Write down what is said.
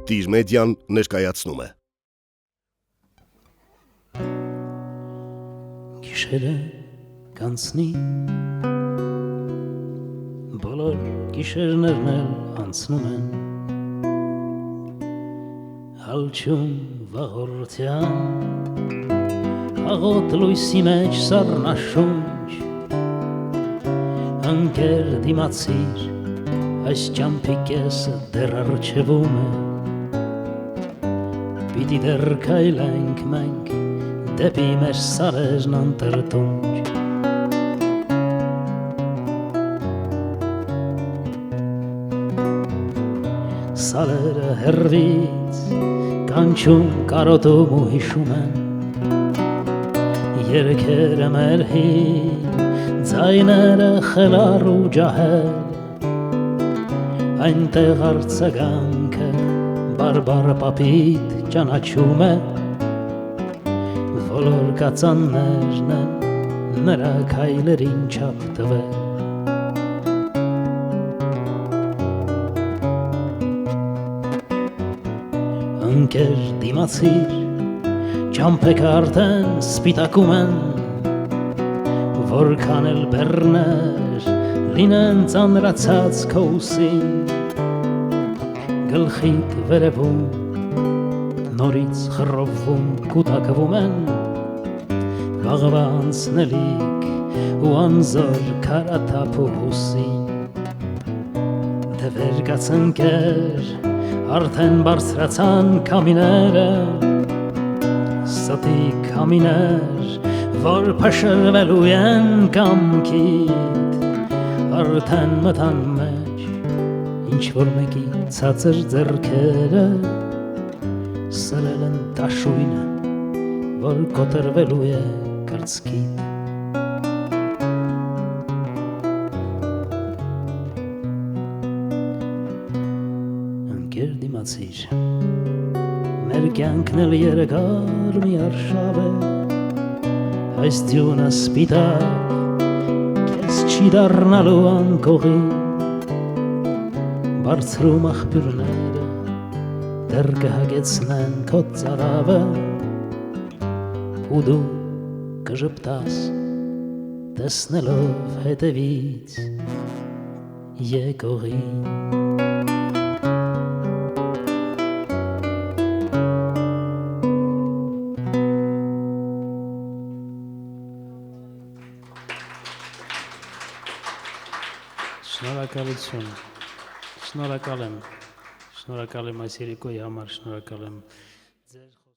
Տիր մեդիան ներկայացնում է։ Գիշերը կանցնի, բոլոր գիշերներն էլ անցնում են, հալչում վաղորդյան, աղոտ լույսի մեջ սառնաշունչ, ընկեր դիմացիր, այս ճամփի կեսը դեռ առջևում է, պիտի դեռ քայլենք մենք դեպի մեր սարերն անտրտունջ, սարերը հեռվից կանչում կարոտում ու հիշում են, երգերը մեր հին, ձայները խելառ ու ջահել, այնտեղ արձագանքը բարբար պապիտ ճանաչում է, բոլոր կածաններն են նրա քայլերին չափ տվել, ընկեր դիմացիր, ճամփեքը արդեն սպիտակում են, որքան էլ բեռներ լինեն ծանրացած քո ուսին, գլխիդ վերևում նորից խռովվում կուտակվում են, վաղվա անցնելիք ու անզոր քարաթափ ու հուսին, դե վեր կաց ընկեր, արդեն բարձրացան քամիները, ստի քամիներ, որ փշրվելու են կամքիդ, արդեն մտան մեջ, ինչ-որ մեկի ցածր ձեռքերը, սրել են դաշույնը, որ կոտրվելու է կրծքիդ, ընկեր դիմացիր, մեր կյանքն էլ երկար մի արշավ է, այս դյունը սպիտակ, կես չի դառնալու անկողին, բարձրում աղբյուրները, դեռ կհագեցնեն քո ծարավը, ու դու կժպտաս, տեսնելով հետևից եկողին, շնորհակալություն, շնորհակալ եմ այս երեկոյի համար, շնորհակալ եմ ձեր